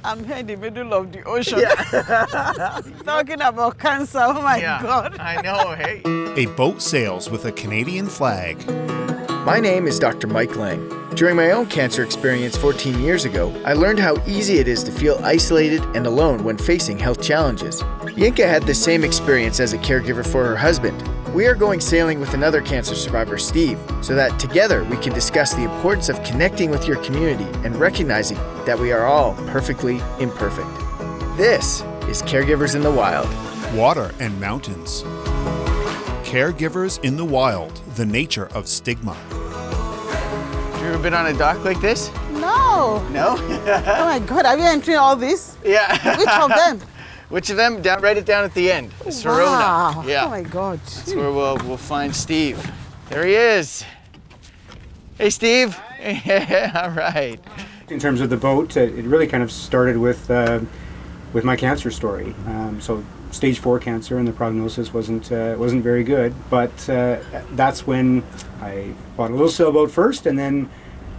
I'm here in the middle of the ocean. Yeah. Talking about cancer, oh my God. I know, hey. A boat sails with a Canadian flag. My name is Dr. Mike Lang. During my own cancer experience 14 years ago, I learned how easy it is to feel isolated and alone when facing health challenges. Yinka had the same experience as a caregiver for her husband. We are going sailing with another cancer survivor, Steve, so that together we can discuss the importance of connecting with your community and recognizing that we are all perfectly imperfect. This is Caregivers in the Wild. Water and mountains. Caregivers in the Wild, the nature of stigma. Have you ever been on a dock like this? No. No? Oh my God, are you entering all this? Yeah. Which of them? Which of them? Write it down at the end. Serona. Wow. Yeah. Oh my God. That's where we'll find Steve. There he is. Hey, Steve. All right. In terms of the boat, it really kind of started with my cancer story. So stage 4 cancer, and the prognosis wasn't very good. But that's when I bought a little sailboat first, and then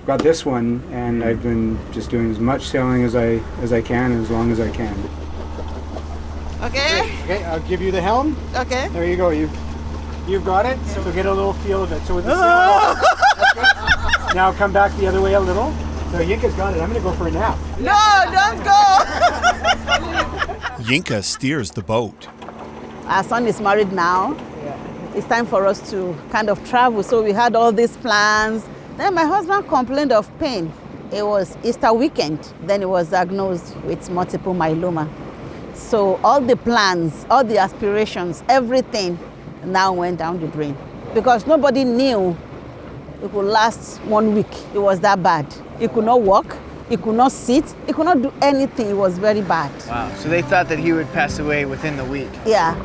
got this one, and I've been just doing as much sailing as I can, as long as I can. Okay. Okay, I'll give you the helm. Okay. There you go. You've got it. So get a little feel of it. So with the sail, that's good. Now come back the other way a little. So Yinka's got it. I'm going to go for a nap. No, don't go. Yinka steers the boat. Our son is married now. It's time for us to kind of travel. So we had all these plans. Then my husband complained of pain. It was Easter weekend. Then he was diagnosed with multiple myeloma. So all the plans, all the aspirations, everything now went down the drain. Because nobody knew it could last 1 week. It was that bad. He could not walk, he could not sit, he could not do anything. It was very bad. Wow. So they thought that he would pass away within the week. Yeah.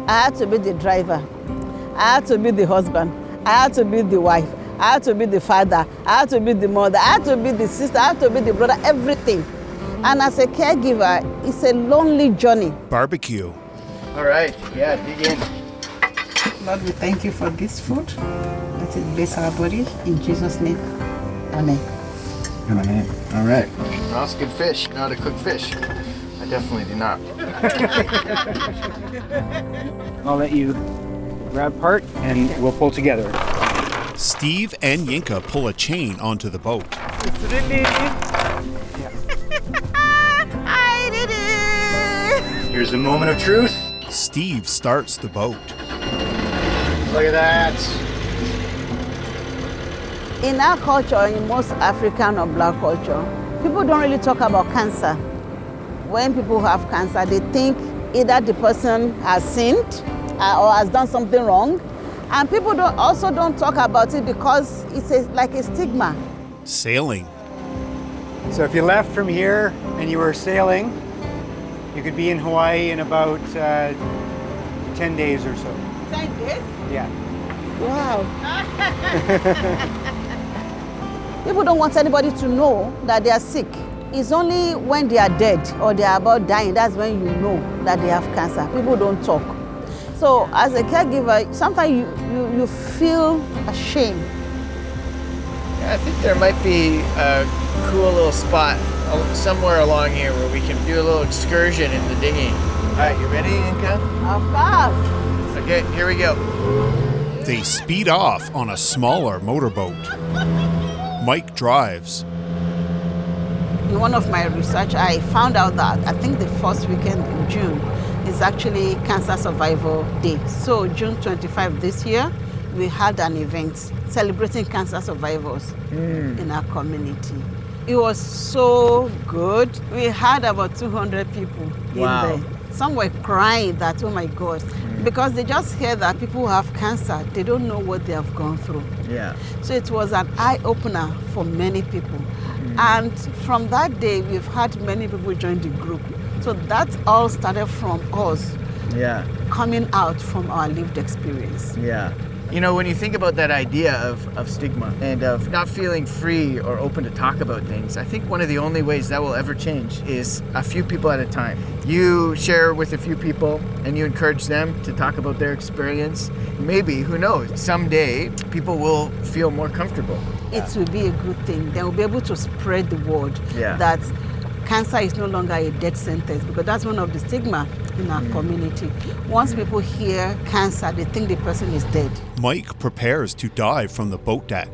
I had to be the driver. I had to be the husband. I had to be the wife. I had to be the father. I had to be the mother. I had to be the sister. I had to be the brother, everything. And as a caregiver, it's a lonely journey. Barbecue. All right. Yeah, dig in. Lord, we thank you for this food. Let it bless our body. In Jesus' name. Amen. Amen. All right. Well, it's good fish. Know how to cook fish. I definitely do not. I'll let you grab part and we'll pull together. Steve and Yinka pull a chain onto the boat. It's really... I did it! Here's the moment of truth. Steve starts the boat. Look at that. In our culture, in most African or Black culture, people don't really talk about cancer. When people have cancer, they think either the person has sinned or has done something wrong. And people don't talk about it because it's like a stigma. Sailing. So if you left from here and you were sailing, you could be in Hawaii in about 10 days or so. 10 days? Yeah. Wow. People don't want anybody to know that they are sick. It's only when they are dead or they are about dying, that's when you know that they have cancer. People don't talk. So as a caregiver, sometimes you feel ashamed. Yeah, I think there might be a cool little spot somewhere along here where we can do a little excursion in the dinghy. All right, you ready, Yinka? Of course. Okay, here we go. They speed off on a smaller motorboat. Mike drives. In one of my research, I found out that I think the first weekend in June is actually Cancer Survival Day. So June 25 this year, we had an event celebrating cancer survivors in our community. It was so good. We had about 200 people in there. Some were crying that, oh my God, because they just hear that people who have cancer, they don't know what they have gone through. Yeah. So it was an eye-opener for many people. And from that day, we've had many people join the group. So that all started from us coming out from our lived experience. Yeah. You know, when you think about that idea of stigma and of not feeling free or open to talk about things, I think one of the only ways that will ever change is a few people at a time. You share with a few people and you encourage them to talk about their experience. Maybe, who knows, someday people will feel more comfortable. It will be a good thing. They will be able to spread the word that cancer is no longer a death sentence, because that's one of the stigma in our community. Once people hear cancer, they think the person is dead. Mike prepares to dive from the boat deck.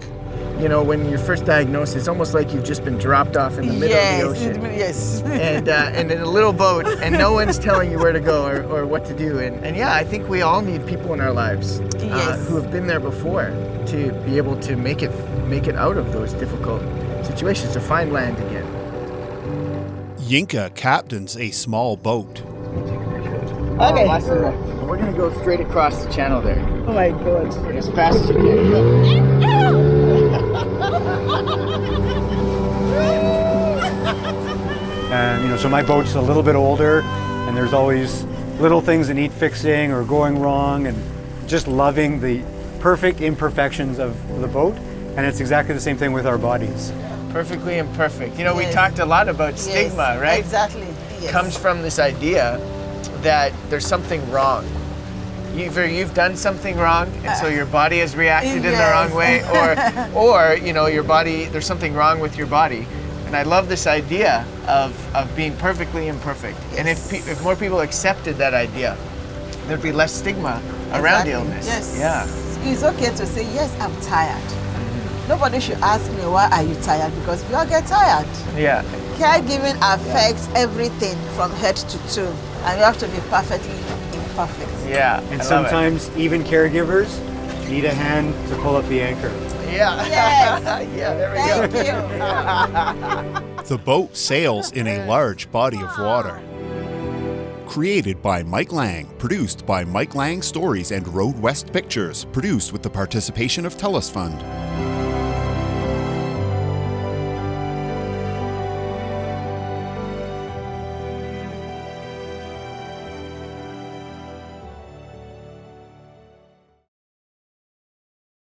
You know, when you're first diagnosed, it's almost like you've just been dropped off in the middle of the ocean. Yes. And in a little boat, and no one's telling you where to go or what to do. And yeah, I think we all need people in our lives Yes. who have been there before to be able to make it out of those difficult situations, to find land again. Yinka captains a small boat. Okay. We're gonna go straight across the channel there, Oh my God. as fast as you can. Go. So my boat's a little bit older, and there's always little things that need fixing or going wrong, and just loving the perfect imperfections of the boat. And it's exactly the same thing with our bodies. Perfectly imperfect. You know, we Yes. talked a lot about stigma, Yes, right? Exactly. Yes. Comes from this idea that there's something wrong. Either you've done something wrong, and so your body has reacted in the Yes. wrong way, or you know, your body, there's something wrong with your body. And I love this idea of being perfectly imperfect. And if more people accepted that idea, there'd be less stigma around Exactly. illness. Yes. Yeah. It's okay to say, yes, I'm tired. Nobody should ask me, why are you tired? Because we all get tired. Yeah. Caregiving affects everything from head to toe, and you have to be perfectly imperfect. Yeah. And I love sometimes even caregivers need a hand to pull up the anchor. it. Yeah. Yes. Yeah. There we go. Thank you. The boat sails in a large body of water. Created by Mike Lang, produced by Mike Lang Stories and Roadwest Pictures, produced with the participation of TELUS Fund.